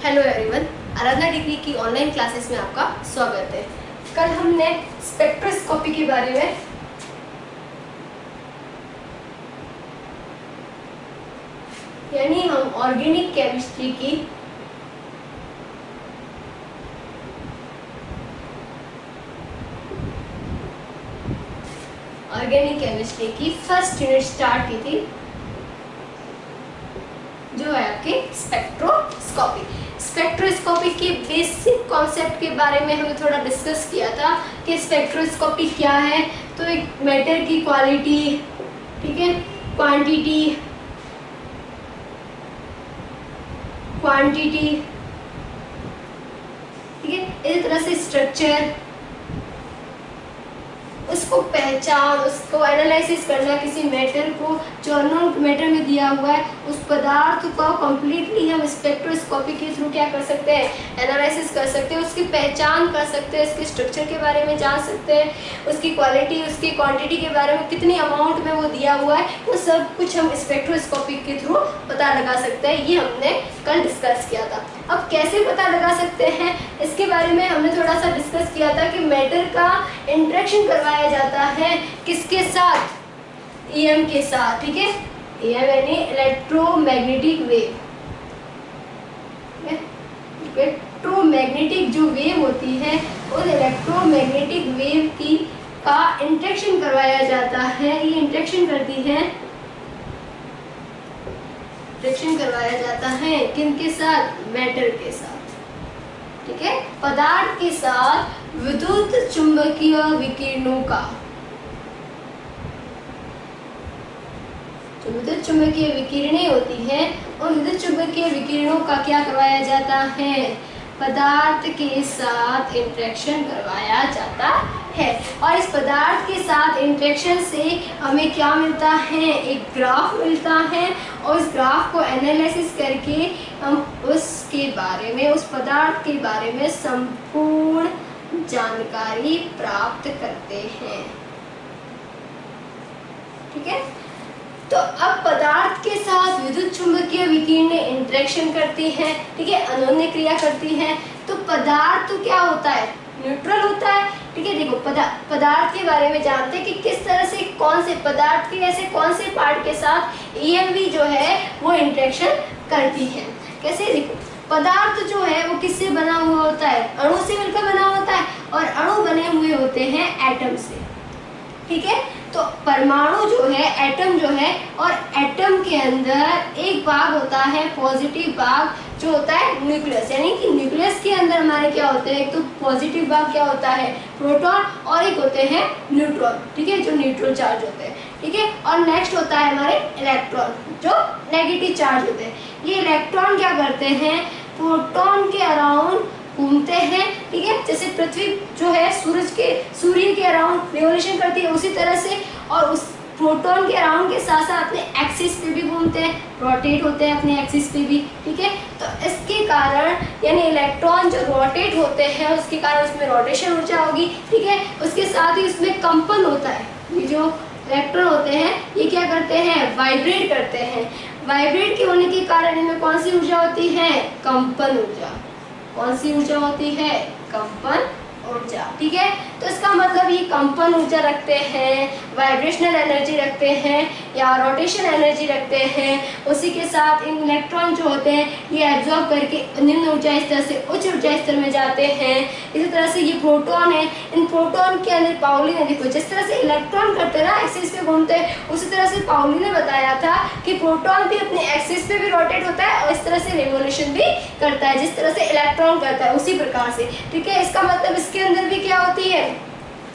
Hello everyone, आराधना degree की online classes में आपका स्वागत है। कल हमने स्पेक्ट्रोस्कोपी के बारे में यानी हम ऑर्गेनिक केमिस्ट्री की फर्स्ट यूनिट स्टार्ट की थी, जो है आपकी स्पेक्ट्रोस्कोपी के बेसिक कॉन्सेप्ट के बारे में हमने थोड़ा डिस्कस किया था कि स्पेक्ट्रोस्कोपी क्या है। तो एक मैटर की क्वालिटी, ठीक है, क्वांटिटी, ठीक है, इस तरह से स्ट्रक्चर, उसको पहचान, उसको एनालिसिस करना, किसी मैटर को जो अननोन मैटर में दिया हुआ है उस पदार्थ को कंप्लीटली हम स्पेक्ट्रोस्कोपी के थ्रू क्या कर सकते हैं, एनालिसिस कर सकते हैं, उसकी पहचान कर सकते हैं, उसके स्ट्रक्चर के बारे में जान सकते हैं, उसकी क्वालिटी, उसकी क्वांटिटी के बारे में, कितनी अमाउंट में वो दिया हुआ है, वो सब कुछ हम स्पेक्ट्रोस्कोपी के थ्रू पता लगा सकते हैं। ये हमने कल डिस्कस किया था। अब कैसे पता लगा सकते हैं इसके बारे में हमने थोड़ा सा डिस्कस किया था कि मैटर का इंटरेक्शन करवाया जाता है किसके साथ, ईएम के साथ, ठीक है, ईएम यानी इलेक्ट्रोमैग्नेटिक वेव। इलेक्ट्रोमैग्नेटिक जो वेव होती है उस इलेक्ट्रोमैग्नेटिक वेव की का इंटरेक्शन करवाया जाता है। ये इंटरेक्शन करती है, इंटरेक्शन करवाया जाता है किनके साथ, मैटर के साथ, ठीक है, पदार्थ के साथ विद्युत चुंबकीय विकिरणों का। जो विद्युत चुंबकीय विकिरणें होती हैं उन विद्युत चुंबकीय विकिरणों का क्या करवाया जाता है, पदार्थ के साथ इंटरेक्शन करवाया जाता है। और इस पदार्थ के साथ इंटरेक्शन से हमें क्या मिलता है, एक ग्राफ मिलता है, और इस ग्राफ को एनालिसिस करके हम उसके बारे में, उस पदार्थ के बारे में संपूर्ण जानकारी प्राप्त करते हैं, ठीक है। तो अब पदार्थ के साथ विद्युत चुंबकीय विकिरणें इंटरेक्शन करती हैं, ठीक है, अनोन्य क्रिया करती हैं। तो पदार्थ तो क्या होता है, न्यूट्रल होता है, ठीक है। देखो पदार्थ के बारे में जानते हैं कि किस तरह से कौन से पदार्थ के ऐसे कौन से पार्ट के साथ ईएमवी जो है वो इंटरेक्शन करती है। कैसे, देखो पदार्थ जो है वो किससे बना हुआ होता है, अणु से मिलकर बना होता है, और अणु बने हुए होते हैं एटम से, ठीक है। तो परमाणु जो है, एटम जो है, और एटम के अंदर एक भाग होता है पॉजिटिव भाग जो होता है न्यूक्लियस, यानी कि न्यूक्लियस के अंदर हमारे क्या होते हैं, एक तो पॉजिटिव भाग क्या होता है प्रोटॉन, और एक होते हैं न्यूट्रॉन, ठीक है, जो न्यूट्रल चार्ज होते हैं, ठीक है। और नेक्स्ट होता है हमारे इलेक्ट्रॉन जो नेगेटिव चार्ज होते हैं। ये इलेक्ट्रॉन क्या करते हैं, प्रोटॉन के अराउंड घूमते हैं, ठीक है, जैसे पृथ्वी जो है सूर्य के अराउंड रिवोल्यूशन करती है उसी तरह से, और उस प्रोटॉन के अराउंड के साथ साथ अपने एक्सिस पे भी घूमते हैं, रोटेट होते हैं अपने एक्सिस पे भी, ठीक है। तो इसके कारण यानी इलेक्ट्रॉन जो रोटेट होते हैं उसके कारण उसमें रोटेशन ऊर्जा होगी, ठीक है। उसके साथ ही उसमें कंपन होता है, ये जो इलेक्ट्रॉन होते हैं ये क्या करते हैं, वाइब्रेट करते हैं। वाइब्रेट के होने के कारण इनमें कौन सी ऊर्जा होती है, कंपन ऊर्जा। कौन सी ऊर्जा होती है, कंपन ऊर्जा, ठीक है। तो इसका मतलब ये कंपन ऊर्जा रखते हैं, वाइब्रेशनल एनर्जी रखते हैं, या रोटेशन एनर्जी रखते हैं। उसी के साथ इन इलेक्ट्रॉन जो होते हैं ये एब्जॉर्ब करके निम्न ऊर्जा स्तर से उच्च ऊर्जा स्तर में जाते हैं। इसी तरह से ये प्रोटॉन है, इन प्रोटॉन के अंदर पाउली ने, देखो जिस तरह से इलेक्ट्रॉन करते हैं ना एक्सिस पे घूमते हैं, उसी तरह से पाउली ने बताया था कि प्रोटॉन भी अपने एक्सिस पे भी रोटेट होता है और इस तरह से रिवोल्यूशन भी करता है जिस तरह से इलेक्ट्रॉन करता है, उसी प्रकार से, ठीक है। इसका मतलब इसके अंदर भी क्या होती है,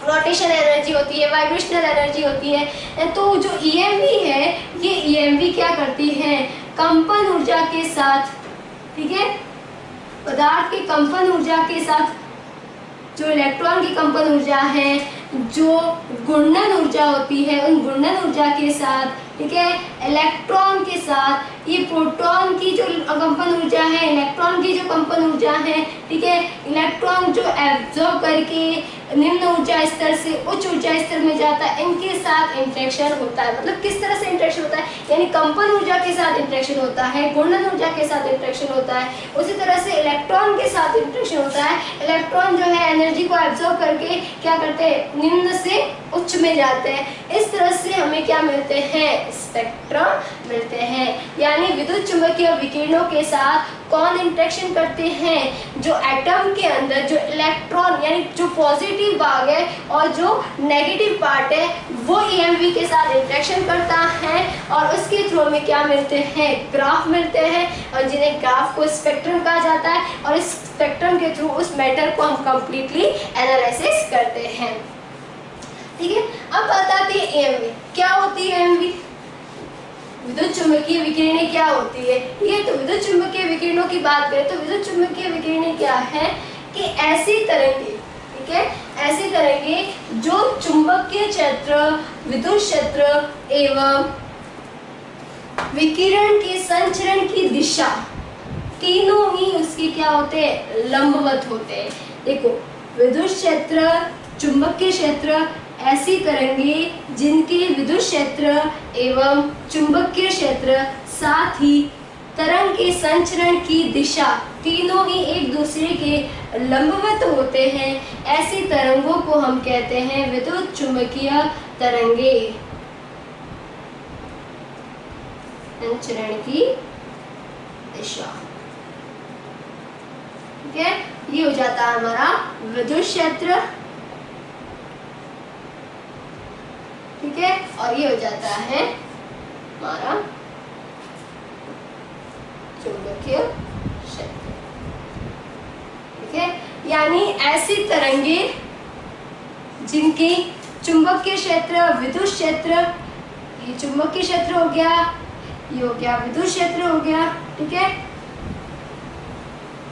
रोटेशन एनर्जी होती है, वाइब्रेशनल एनर्जी होती है। तो जो ईएमवी है ये ईएमवी क्या करती है, कंपन ऊर्जा के साथ, ठीक है, पदार्थ की कंपन ऊर्जा के साथ, जो इलेक्ट्रॉन की कंपन ऊर्जा है, जो घूर्णन ऊर्जा होती है, उन घूर्णन ऊर्जा के साथ ठीक है। इलेक्ट्रॉन के साथ ये प्रोटॉन की जो कंपन ऊर्जा है, इलेक्ट्रॉन की जो कंपन ऊर्जा है, ठीक है, इलेक्ट्रॉन जो एब्जॉर्ब करके निम्न ऊर्जा स्तर से उच्च ऊर्जा स्तर में जाता है, इनके साथ इंटरेक्शन होता है। मतलब किस तरह से इंटरेक्शन होता है, यानी कंपन ऊर्जा के साथ इंटरेक्शन होता है, घूर्णन ऊर्जा के साथ इंटरेक्शन होता है, उसी तरह से इलेक्ट्रॉन के साथ इंटरेक्शन होता है। इलेक्ट्रॉन जो है एनर्जी को एब्जॉर्ब करके क्या करते हैं, निम्न से उच्च में जाते हैं। इस तरह से हमें क्या मिलते हैं, स्पेक्ट्रम मिलते हैं। यानी विद्युत चुंबकीय विकिरणों के साथ कौन इंटरेक्शन करते हैं, जो एटम के अंदर जो इलेक्ट्रॉन यानी जो पॉजिटिव भाग है और जो नेगेटिव पार्ट है वो ईएमवी के साथ इंटरेक्शन करता है और उसके थ्रू में क्या मिलते हैं, ग्राफ मिलते हैं, और जिन्हें ग्राफ को स्पेक्ट्रम कहा जाता है। और इस स्पेक्ट्रम के थ्रू उस मैटर को हम कंप्लीटली एनालिसिस करते हैं। ठीक है, अब बताते हैं ईएमवी क्या होती है। ईएमवी विद्युत चुंबकीय विकिरणें क्या होती है। ये तो विद्युत चुंबकीय विकिरणों की बात करें तो विद्युत चुंबकीय विकिरणें क्या है कि ऐसी तरंगे, ठीक है, ऐसी तरंगे जो चुंबकीय क्षेत्र, विद्युत क्षेत्र एवं विकिरण के संचरण की दिशा तीनों ही उसके क्या होते हैं, लंबवत होते हैं। देखो, विद्युत क्षेत्र, चुंबकीय क्षेत्र, ऐसी तरंगे जिनके विद्युत क्षेत्र एवं चुंबकीय क्षेत्र साथ ही तरंग के संचरण की दिशा तीनों ही एक दूसरे के लंबवत होते हैं, ऐसी तरंगों को हम कहते हैं विद्युत चुंबकीय तरंगे। संचरण की दिशा, ठीक है, ये हो जाता है हमारा विद्युत क्षेत्र, ठीक है, और ये हो जाता है हमारा चुंबकीय क्षेत्र, ठीक है। यानी ऐसी तरंगे जिनके चुंबकीय क्षेत्र, विद्युत क्षेत्र, ये चुंबकीय क्षेत्र हो गया, ये हो गया विद्युत क्षेत्र हो गया, ठीक है,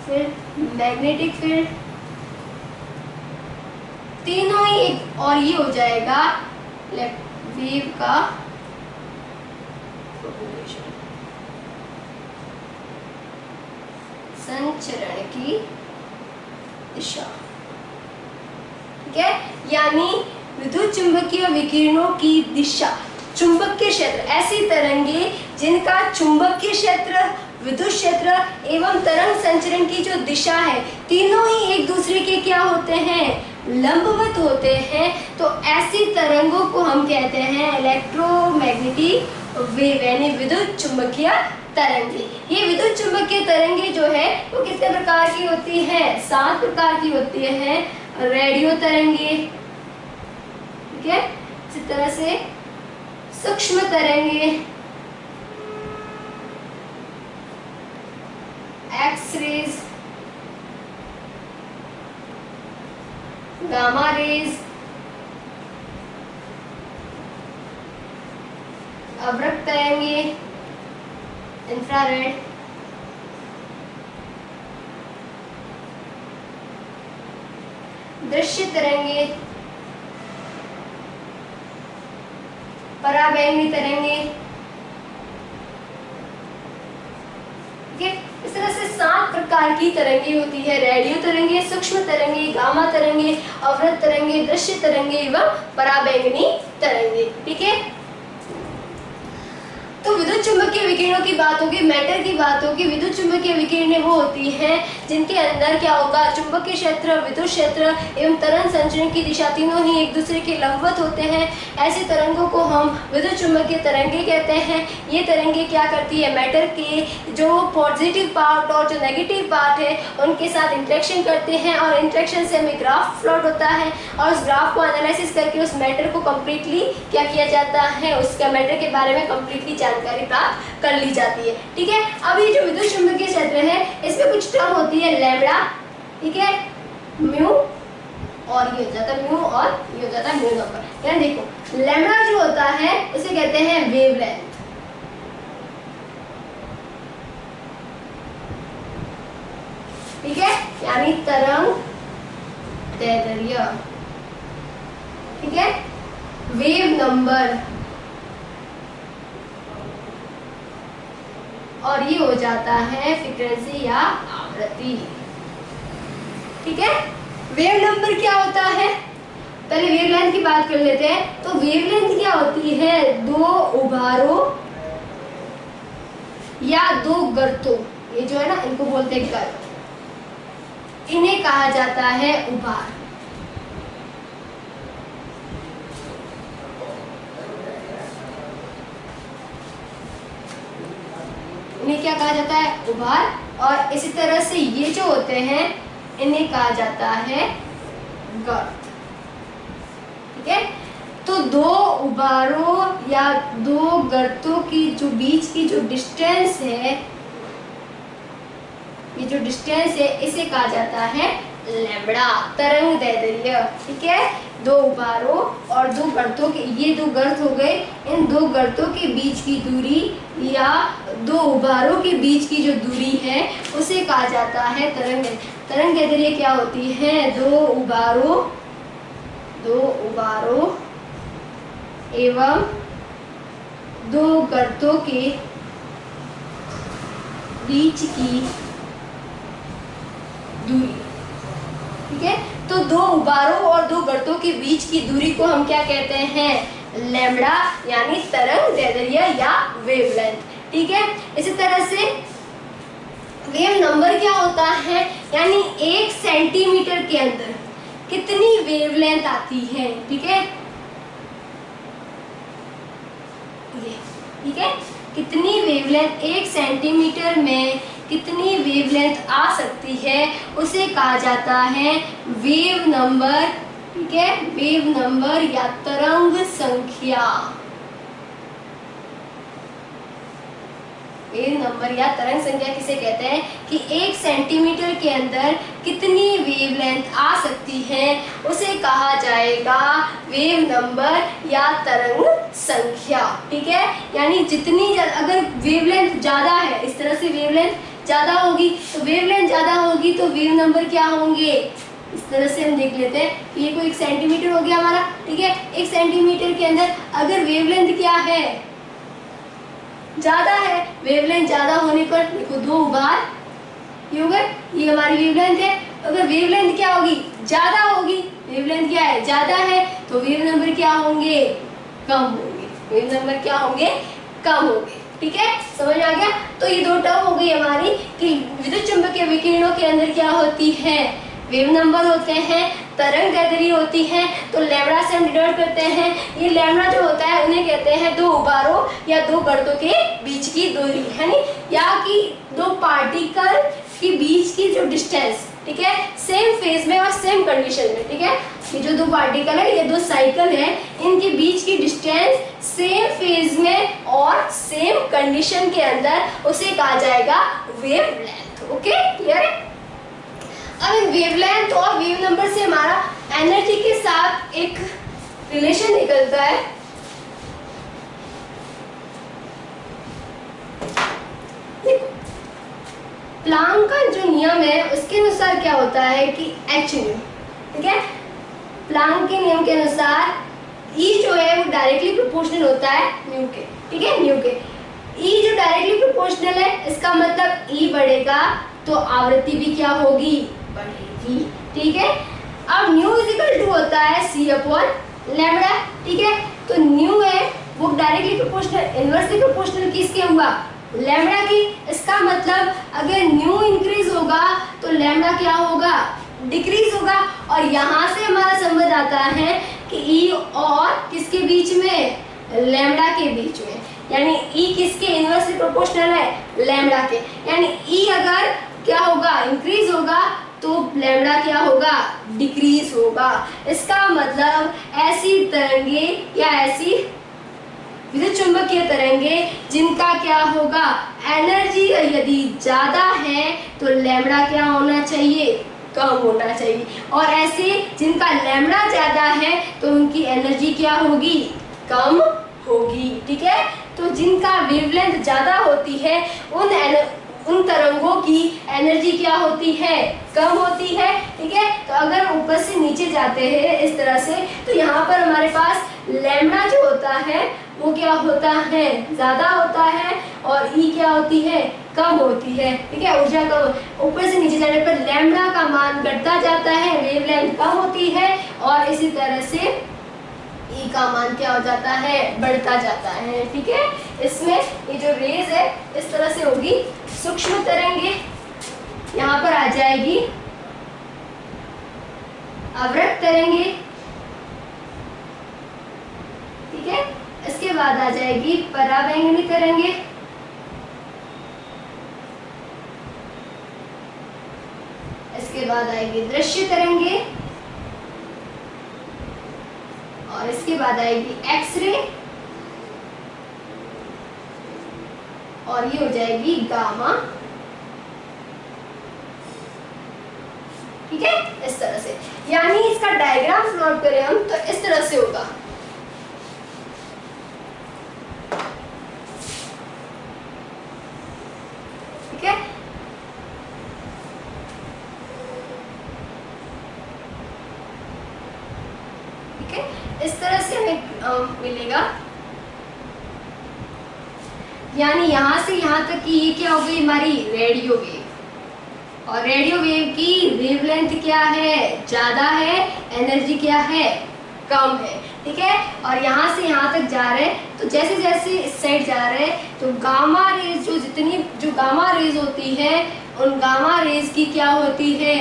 फिर मैग्नेटिक फील्ड, तीनों ही एक, और ये हो जाएगा वेव का संचरण की दिशा, ठीक है। यानी विद्युत चुंबकीय विकिरणों की दिशा, चुंबकीय क्षेत्र, ऐसी तरंगे जिनका चुंबकीय क्षेत्र, विद्युत क्षेत्र एवं तरंग संचरण की जो दिशा है तीनों ही एक दूसरे के क्या होते हैं, लंबवत होते हैं। तो ऐसी तरंगों को हम कहते हैं इलेक्ट्रोमैग्नेटिक वेव, यानी विद्युत चुंबकीय तरंगे। ये विद्युत चुंबकीय तरंगे जो है वो कितने प्रकार की होती हैं, 7 प्रकार की होती है। रेडियो तरंगे, ठीक है, इसी तरह से सूक्ष्म तरंगे, एक्स-रेज, गामा रेज, अवरक्त तरंगे, इंफ्रारेड, दृश्य तरंगे, पराबैंगनी तरंगे, ठीक है। इस तरह से 7 प्रकार की तरंगे होती है। रेडियो तरंगे, सूक्ष्म तरंगे, गामा तरंगे, अवरक्त तरंगे, दृश्य तरंगे एवं पराबैंगनी तरंगे, ठीक है। तो विद्युत चुंबकीय विकिरणों की बात होगी, मैटर की बात होगी। विद्युत चुंबकीय विकिरणें वो होती हैं जिनके अंदर क्या होगा, चुंबकीय क्षेत्र, विद्युत क्षेत्र एवं तरंग संचरण की दिशा तीनों ही एक दूसरे के लंबवत होते हैं। ऐसी तरंगों को हम विद्युत चुंबकीय तरंगे कहते हैं। ये तरंगे क्या करती है, मैटर के जो पॉजिटिव पार्ट और जो नेगेटिव पार्ट है उनके साथ इंटरेक्शन करते हैं और इंटरेक्शन से हमें ग्राफ प्लॉट होता है और उस ग्राफ को एनालिसिस करके उस मैटर को कम्प्लीटली क्या किया जाता है, उसका मैटर के बारे में कम्प्लीटली जानकारी प्राप्त कर ली जाती है, ठीक है। अब ये जो विद्युत चुंबकीय क्षेत्र है इसमें कुछ टर्म होती है, लैम्बडा, ठीक है, म्यू, और ये हो जाता है म्यू, और ये हो जाता है म्यू नंबर। यानी देखो, लैम्बडा जो होता है उसे कहते हैं वेवलेंथ, ठीक है, यानी तरंग दैर्ध्य, ठीक है। वेव नंबर, और ये हो जाता है फ्रीक्वेंसी या आवृत्ति। ठीक है, वेव नंबर क्या होता है, पहले वेवलेंथ की बात कर लेते हैं। तो वेवलेंथ क्या होती है, दो उभारों या दो गर्तों, ये जो है ना इनको बोलते हैं गर्त, इन्हें कहा जाता है उभार। इन्हें क्या कहा जाता है, उभार। और इसी तरह से ये जो होते हैं इन्हें कहा जाता है गर्त। ठीक है, तो दो उभारों या दो गर्तों की जो बीच की जो डिस्टेंस है, ये जो डिस्टेंस है इसे कहा जाता है लैम्बडा, तरंग दैर्ध्य। ठीक है, दो उभारों और दो गर्तों के, ये दो गर्त हो गए, इन दो गर्तों के बीच की दूरी या दो उभारों के बीच की जो दूरी है उसे कहा जाता है तरंग। तरंग दैर्ध्य क्या होती है, दो उभारों एवं दो गर्तों के बीच की दूरी। ठीक है, तो दो उभारों और दो गर्तों के बीच की दूरी को हम क्या कहते हैं, लैम्बडा, यानी तरंग दैर्ध्य या वेवलेंथ। ठीक है, इसी तरह से वेव नंबर क्या होता है, यानी 1 सेंटीमीटर के अंदर कितनी वेवलेंथ आती है। ठीक है, ये ठीक है, कितनी वेवलेंथ 1 सेंटीमीटर में कितनी वेवलेंथ आ सकती है उसे कहा जाता है वेव नंबर। ठीक है, वेव नंबर या तरंग संख्या। वेव नंबर या तरंग संख्या किसे कहते हैं कि 1 सेंटीमीटर के अंदर कितनी वेवलेंथ आ सकती है उसे कहा जाएगा वेव नंबर या तरंग संख्या। ठीक है, यानी जितनी अगर वेवलेंथ ज्यादा है, इस तरह से वेवलेंथ ज्यादा होगी, तो वेवलेंथ ज्यादा होगी तो वेव नंबर क्या होंगे, इस तरह से हम देख लेते हैं कि ये कोई 1 सेंटीमीटर हो गया हमारा। ठीक है, 1 सेंटीमीटर के अंदर अगर वेवलेंथ क्या है, ज्यादा है, वेवलेंथ ज्यादा होने पर देखो दो उभार, ये हो गए, ये हमारी वेवलेंथ है। अगर वेवलेंथ क्या होगी, ज्यादा होगी, वेवलेंथ क्या है, ज्यादा है, तो वेव नंबर क्या होंगे, कम होंगे। वेव नंबर क्या होंगे, कम होंगे। ठीक है, समझ आ गया। तो ये दो टर्म हो गई हमारी कि विद्युत चुंबकीय विकिरणों के अंदर क्या होती है, वेव नंबर होते हैं, तरंग दैर्ध्य होती है। तो लैम्बडा से हम डिनोट करते हैं, ये लैम्बडा जो होता है उन्हें कहते हैं दो उभारों या दो गर्तों के बीच की दूरी, है नी, या कि दो पार्टिकल के बीच की जो डिस्टेंस। ठीक है, सेम फेज में और सेम कंडीशन में। ठीक है, ये जो दो पार्टिकल है, ये दो साइकिल है, इनके बीच की डिस्टेंस सेम फेज में और सेम कंडीशन के अंदर उसे कहा जाएगा वेवलेंथ। ओके, क्लियर है। अब वेवलेंथ और वेव नंबर से हमारा एनर्जी के साथ एक रिलेशन निकलता है। प्लांक का जो नियम है उसके अनुसार क्या होता है कि h न्यू, ठीक है, प्लांक के नियम के अनुसार E जो है वो डायरेक्टली प्रोपोर्शनल होता है न्यू के। ठीक है, न्यू के E जो डायरेक्टली प्रोपोर्शनल है, इसका मतलब E बढ़ेगा तो आवृत्ति भी क्या होगी, बढ़ेगी। ठीक है, अब न्यू इक्वल टू होता है C अपॉन लैम्बडा। ठीक है, तो न्यू है वो डायरेक्टली प्रोपोर्शनल, इनवर्सली प्रोपोर्शनल किसके हुआ, लैम्बडा की। इसका मतलब अगर न्यू इंक्रीज होगा तो लैम्बडा क्या होगा, डिक्रीज होगा। और यहाँ से हमारा संबंध आता है कि ई और किसके बीच में, लैम्बडा के बीच में, यानी ई किसके इनवर्सली प्रोपोर्शनल है, लैम्बडा के। यानी ई अगर क्या होगा, इंक्रीज होगा तो लैम्बडा क्या होगा, डिक्रीज होगा। इसका मतलब ऐसी तरंगे या ऐसी विद्युत चुंबकीय तरंगे जिनका क्या होगा, एनर्जी यदि ज्यादा है तो लैम्बडा क्या होना चाहिए, कम होना चाहिए। और ऐसे जिनका लैम्बडा ज्यादा है तो उनकी एनर्जी क्या होगी, कम होगी। ठीक है, तो जिनका वेवलेंथ ज्यादा होती है उन तरंगों की एनर्जी क्या होती है, कम होती है। ठीक है, तो अगर ऊपर से नीचे जाते हैं इस तरह से, तो यहाँ पर हमारे पास लैम्डा जो होता है वो क्या होता है, ज्यादा होता है, और ई क्या होती है, कम होती है। ठीक है, ऊर्जा कम, ऊपर से नीचे जाने पर लैम्डा का मान घटता जाता है, वेवलेंथ कम होती है, और इसी तरह से ई का मान क्या हो जाता है, बढ़ता जाता है। ठीक है, इसमें ये जो रेज है इस तरह से होगी, सूक्ष्म तरंगे यहाँ पर आ जाएगी, अवरक्त तरंगे, ठीक है, इसके बाद आ जाएगी पराबैंगनी तरंगे, इसके बाद आएगी दृश्य तरंगे, और इसके बाद आएगी एक्सरे, और ये हो जाएगी गामा। ठीक है, इस तरह से, यानी इसका डायग्राम प्लॉट करें हम तो इस तरह से होगा। ठीक है, ठीक है, इस तरह से हमें मिलेगा। यानी यहां से यहां तक की ये क्या हो गई, हमारी रेडियो वेव, और रेडियो वेव की वेवलेंथ क्या है, ज्यादा है, एनर्जी क्या है, कम है। ठीक है, और यहाँ से यहाँ तक जा रहे हैं, तो जैसे जैसे इस साइड जा रहे हैं तो गामा रेज जो गामा रेज होती है, उन गामा रेज की क्या होती है,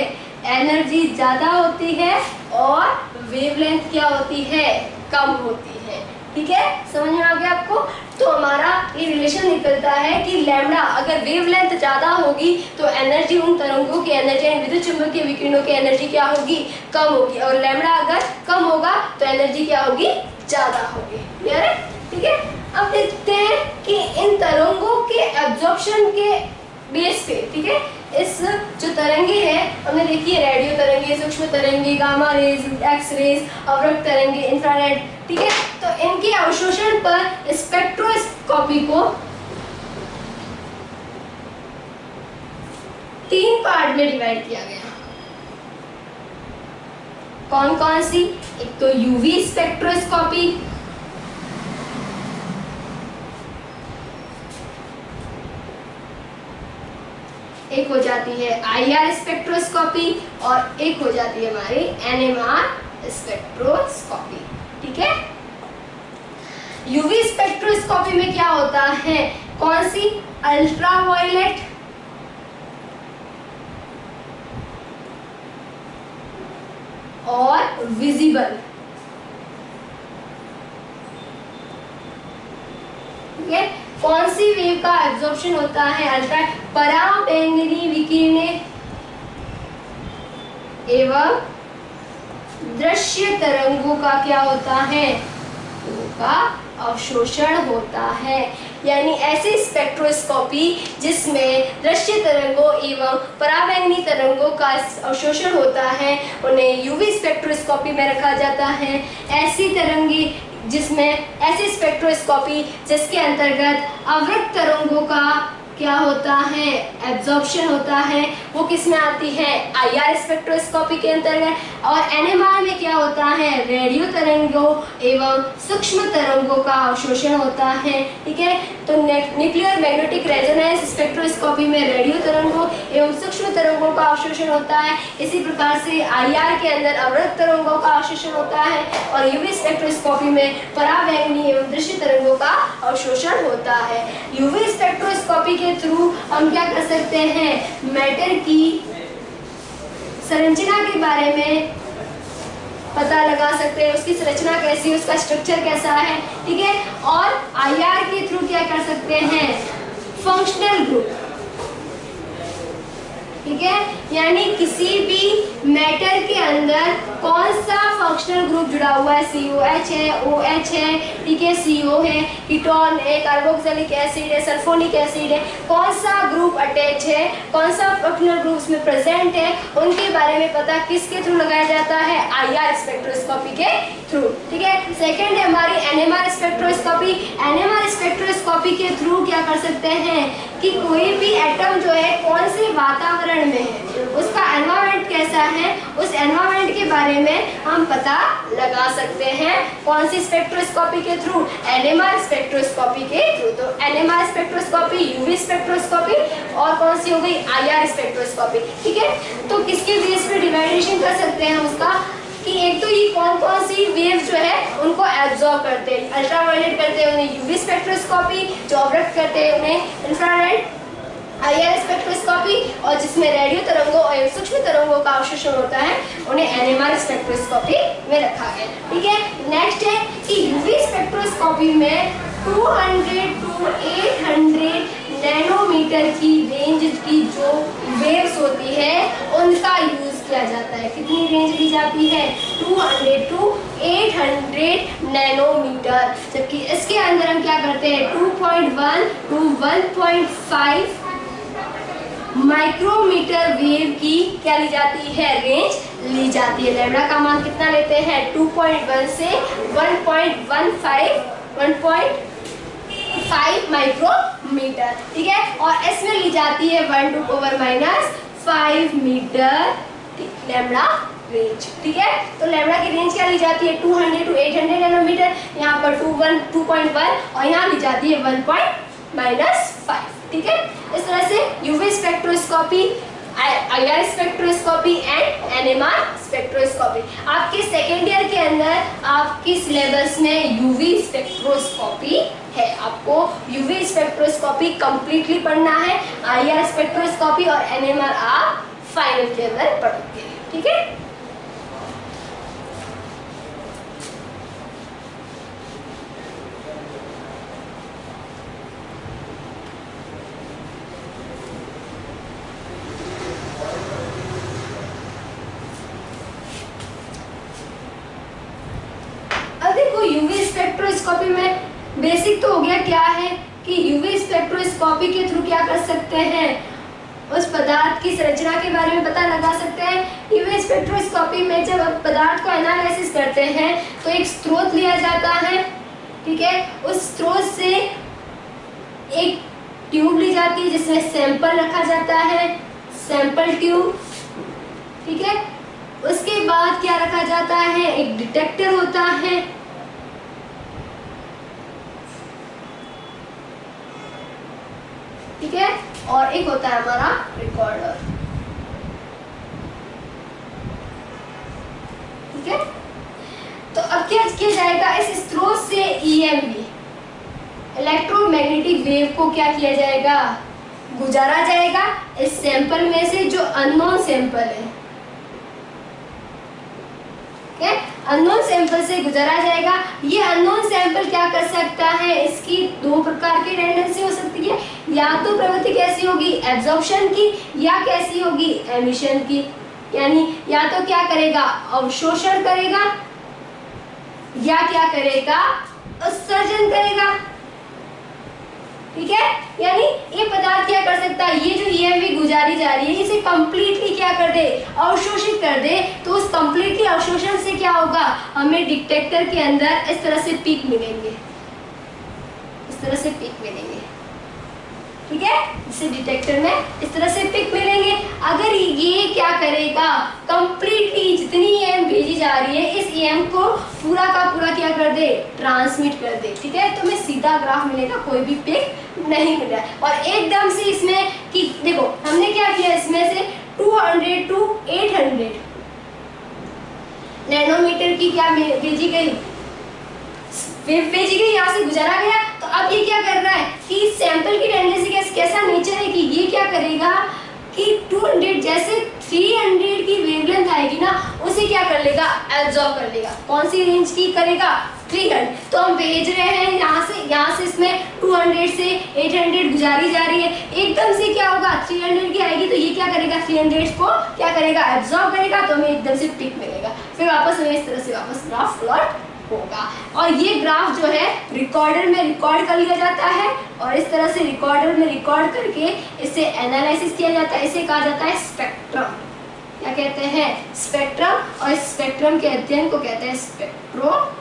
एनर्जी ज्यादा होती है, और वेवलेंथ क्या होती है, कम होती है। ठीक है, समझ में आ गया आपको। तो हमारा ये रिलेशन निकलता है कि लैम्डा अगर वेवलेंथ ज्यादा होगी तो एनर्जी, उन तरंगों की एनर्जी, विद्युत चुंबकीय विकिरणों की एनर्जी क्या होगी, कम होगी, और लैम्डा अगर कम होगा तो एनर्जी क्या होगी, ज्यादा होगी। क्लियर है? ठीक है, अब देखते हैं कि इन तरंगों के एब्जॉर्प्शन के बेस पे, ठीक है, इस जो तरंगे हैं हमने देखी है, रेडियो तरंगे, सूक्ष्म तरंगे, गामा रेज, एक्स रेज, अवरक्त तरंगे, इंफ्रारेड। ठीक है, तो इनके अवशोषण पर स्पेक्ट्रोस्कोपी को 3 पार्ट में डिवाइड किया गया। कौन कौन सी? एक तो यूवी स्पेक्ट्रोस्कोपी, एक हो जाती है आईआर स्पेक्ट्रोस्कोपी, और एक हो जाती है हमारी एनएमआर स्पेक्ट्रोस्कोपी। ठीक है, यूवी स्पेक्ट्रोस्कोपी में क्या होता है, कौन सी? अल्ट्रावायलेट, और विजिबल। ठीक है, कौन सी वेव का एब्जॉर्प्शन होता है, अल्ट्रा पराबैंगनी विकिरणें एवं दृश्य तरंगों का क्या होता है, उनका अवशोषण होता है। यानी ऐसी स्पेक्ट्रोस्कोपी जिसमें दृश्य तरंगों एवं पराबैंगनी तरंगों का अवशोषण होता है, उन्हें यूवी स्पेक्ट्रोस्कोपी में रखा जाता है। ऐसी तरंगी जिसमें ऐसी स्पेक्ट्रोस्कोपी जिसके अंतर्गत अवरक्त तरंगों का क्या होता है, एब्जॉर्प्शन होता है, वो किस में आती है, आईआर स्पेक्ट्रोस्कोपी के अंतर्गत। और एनएमआर में क्या होता है, रेडियो तरंगों एवं सूक्ष्म तरंगों का अवशोषण होता है। ठीक है, तो न्यूक्लियर मैग्नेटिक रेजोनेंस स्पेक्ट्रोस्कोपी में रेडियो तरंगों एवं सूक्ष्म तरंगों का अवशोषण होता है। इसी प्रकार से आईआर के अंदर अवरक्त तरंगों का अवशोषण होता है, और यूवी स्पेक्ट्रोस्कोपी में पराबैंगनी एवं दृश्य तरंगों का अवशोषण होता है। यूवी स्पेक्ट्रोस्कोपी के थ्रू हम क्या कर सकते हैं, मैटर की संरचना के बारे में पता लगा सकते हैं, उसकी संरचना कैसी है, उसका स्ट्रक्चर कैसा है। ठीक है, और आईआर के थ्रू क्या कर सकते हैं, फंक्शनल ग्रुप। ठीक है, यानी किसी भी मैटर के अंदर कौन सा फंक्शनल ग्रुप जुड़ा हुआ है, COH है, OH है, ठीक है, CO है, कीटोन है, कार्बोक्सिलिक एसिड है, सल्फोनिक एसिड है, कौन सा ग्रुप अटैच है, कौन सा फंक्शनल ग्रुप उसमें प्रेजेंट है, उनके बारे में पता किसके थ्रू लगाया जाता है, आईआर स्पेक्ट्रोस्कोपी के थ्रू, ठीक है। सेकंड है हमारी एनएमआर स्पेक्ट्रोस्कोपी। एनएमआर स्पेक्ट्रोस्कोपी के थ्रू क्या कर सकते हैं कि कोई भी एटम जो है कौन से वातावरण में है, उसका एनवायरनमेंट कैसा है, उस एनवायरनमेंट के बारे में हम पता लगा सकते हैं। कौन सी स्पेक्ट्रोस्कोपी के थ्रू? एनएमआर स्पेक्ट्रोस्कोपी के थ्रू। तो एनएमआर स्पेक्ट्रोस्कोपी, यूवी स्पेक्ट्रोस्कोपी और कौन सी हो गई? आईआर स्पेक्ट्रोस्कोपी, ठीक है। तो किसके बेस पे डिवाइडेशन कर सकते हैं उसका कि एक तो ये कौन कौन सी वेव्स जो है उनको एब्जॉर्ब करते हैं, अल्ट्रावायलेट करते हैं उन्हें यूवी स्पेक्ट्रोस्कोपी, जो अवरक्त करते हैं उन्हें इंफ्रारेड आईआर स्पेक्ट्रोस्कोपी, और जिसमें रेडियो तरंगों और सूक्ष्म तरंगों का अवशोषण होता है उन्हें एनएमआर स्पेक्ट्रोस्कोपी में रखा गया, ठीक है। नेक्स्ट है कि यूवी स्पेक्ट्रोस्कोपी में 200 to 800 नैनोमीटर की रेंज की जो वेव्स होती है उनका यूज किया जाता है। कितनी रेंज ली जाती है? 200 to 800 नैनोमीटर। जबकि इसके अंदर हम क्या करते हैं? 2.1 to 1.5 माइक्रोमीटर वेव की क्या ली जाती है? रेंज ली जाती है। लैम्डा का मान कितना लेते हैं? 2.1 से 1.5 माइक्रोमीटर, ठीक है। और इसमें ली जाती है 1 to power -5 metre lambda range, ठीक है। तो लैम्डा की रेंज क्या ली जाती है? 200 to 800 नैनोमीटर। यहाँ पर 2.1 और यहाँ ली जाती है 1.-5, ठीक है। इस तरह से UV spectroscopy, IR spectroscopy and NMR spectroscopy. आपके सेकेंड ईयर के अंदर आपकी सिलेबस में यूवी स्पेक्ट्रोस्कोपी है। आपको यूवी स्पेक्ट्रोस्कोपी कंप्लीटली पढ़ना है। आईआर स्पेक्ट्रोस्कोपी और एनएमआर आप फाइनल के अंदर पढ़ोगे, ठीक है। अब देखो यूवी स्पेक्ट्रोस्कोपी में बेसिक तो हो गया क्या है कि यूवी स्पेक्ट्रोस्कोपी के थ्रू क्या कर सकते हैं? उस पदार्थ की संरचना के बारे में पता लगा सकते हैं। यूवी स्पेक्ट्रोस्कोपी में जब पदार्थ को एनालिसिस करते हैं तो एक स्रोत लिया जाता है, ठीक है। उस स्रोत से एक ट्यूब ली जाती है जिसमें सैंपल रखा जाता है, सैंपल ट्यूब, ठीक है। उसके बाद क्या रखा जाता है? एक डिटेक्टर होता है, ठीक है। और एक होता है हमारा रिकॉर्डर, ठीक है। तो अब क्या किया जाएगा? इस स्रोत से ईएमवी, इलेक्ट्रोमैग्नेटिक वेव को क्या किया जाएगा? गुजारा जाएगा इस सैंपल में से जो अननोन सैंपल है, अननोन सैंपल से गुजारा जाएगा। ये अननोन सैंपल क्या कर सकता है? इसकी दो प्रकार की टेंडेंसी हो सकती है। या तो प्रवृत्ति कैसी होगी? एब्जॉर्प्शन की, या कैसी होगी? एमिशन की। यानी या तो क्या करेगा? अवशोषण करेगा, या क्या करेगा? उत्सर्जन करेगा, ठीक है। यानी ये पदार्थ क्या कर सकता है? ये जो ईएमवी गुजारी जा रही है इसे कंप्लीटली क्या कर दे? अवशोषित कर दे। तो उस कंप्लीटली अवशोषण से क्या होगा? हमें डिटेक्टर के अंदर इस तरह से पीक मिलेंगे, इस तरह से पीक मिलेंगे, ठीक है। इसे डिटेक्टर में इस तरह से पिक मिलेंगे। अगर ये क्या करेगा? कंप्लीटली जितनी ईएम भेजी जा रही है इस ईएम को पूरा का पूरा क्या कर दे? ट्रांसमिट कर दे, ठीक है। तो हमें सीधा ग्राफ मिलेगा, कोई भी पिक नहीं मिल रहा है। और एकदम से इसमें कि देखो हमने क्या किया, इसमें से 200 to 800 नैनोमीटर की क्या भेजी गई? भेजी गई, यहाँ से गुजारा गया। तो अब ये क्या कर रहा है कि सैंपल की टेंडेंसी कैसा नेचर है कि ये क्या करेगा कि 200 जैसे 300 की वेवलेंथ आएगी ना, उसे क्या कर लेगा? एब्जॉर्ब कर लेगा। कौन सी रेंज की करेगा? 300। तो हम भेज रहे हैं यहाँ से इसमें 200 से 800 गुजारी जा रही है। एकदम से क्या होगा? 300 की आएगी तो ये क्या करेगा? 300 को क्या करेगा? एब्जॉर्ब करेगा। तो हमें एकदम से पिक मिलेगा। फिर वापस हमें इस तरह से वापस ग्राफ प्लॉट होगा। और ये ग्राफ जो है रिकॉर्डर में रिकॉर्ड कर लिया जाता है और इस तरह से रिकॉर्डर में रिकॉर्ड करके इसे एनालिसिस किया जाता है। इसे कहा जाता है स्पेक्ट्रम, क्या कहते हैं, स्पेक्ट्रम, और इस स्पेक्ट्रम के अध्ययन को कहते हैं स्पेक्ट्रोस्कोपी।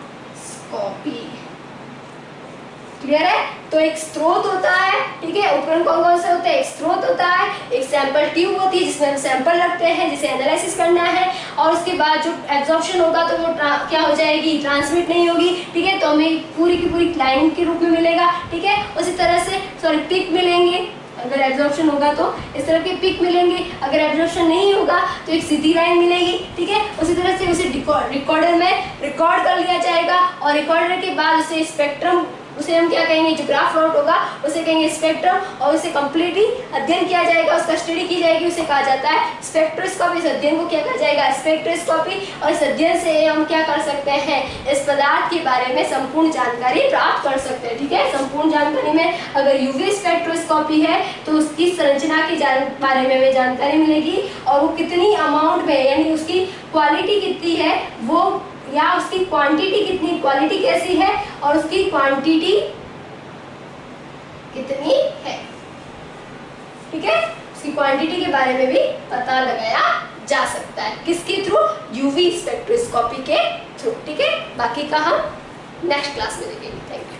क्लियर है? तो एक स्रोत होता है, ठीक है, उपकरण कौन कौन से होते हैं, एक स्रोत होता है, एक सैंपल ट्यूब होती है जिसमें हम सैंपल रखते हैं जिसे एनालिसिस करना है, और उसके बाद जो एब्जॉर्प्शन होगा तो वो क्या हो जाएगी, ट्रांसमिट नहीं होगी, ठीक है, तो हमें पूरी की पूरी लाइन के रूप में मिलेगा, ठीक है। उसी तरह से पिक मिलेंगे, अगर एब्जॉर्प्शन होगा तो इस तरह के पिक मिलेंगे, अगर एब्जॉर्प्शन नहीं होगा तो एक सीधी लाइन मिलेगी, ठीक है। उसी तरह से उसे रिकॉर्डर में रिकॉर्ड कर लिया जाएगा, और रिकॉर्डर के बाद उसे स्पेक्ट्रम, उसे हम क्या कहेंगे, जो ग्राफ प्लॉट होगा उसे कहेंगे स्पेक्ट्रम, और उसे कंप्लीटली अध्ययन किया जाएगा, उसका स्टडी की जाएगी, उसे कहा जाता है स्पेक्ट्रोस्कोपी। इस अध्ययन को क्या कहा जाएगा, स्पेक्ट्रोस्कोपी। और इस अध्ययन से हम क्या कर सकते हैं, इस पदार्थ के बारे में संपूर्ण जानकारी प्राप्त कर सकते हैं, ठीक है। संपूर्ण जानकारी में अगर यूवी स्पेक्ट्रोस्कोपी है तो उसकी संरचना के बारे में हमें जानकारी मिलेगी, और वो कितनी अमाउंट में, यानी उसकी क्वालिटी कितनी है वो, या उसकी क्वांटिटी कितनी, क्वालिटी कैसी है और उसकी क्वांटिटी कितनी है, ठीक है। उसकी क्वांटिटी के बारे में भी पता लगाया जा सकता है, किसके थ्रू, यूवी स्पेक्ट्रोस्कोपी के थ्रू, ठीक है। बाकी का हम नेक्स्ट क्लास में देखेंगे। Thank you.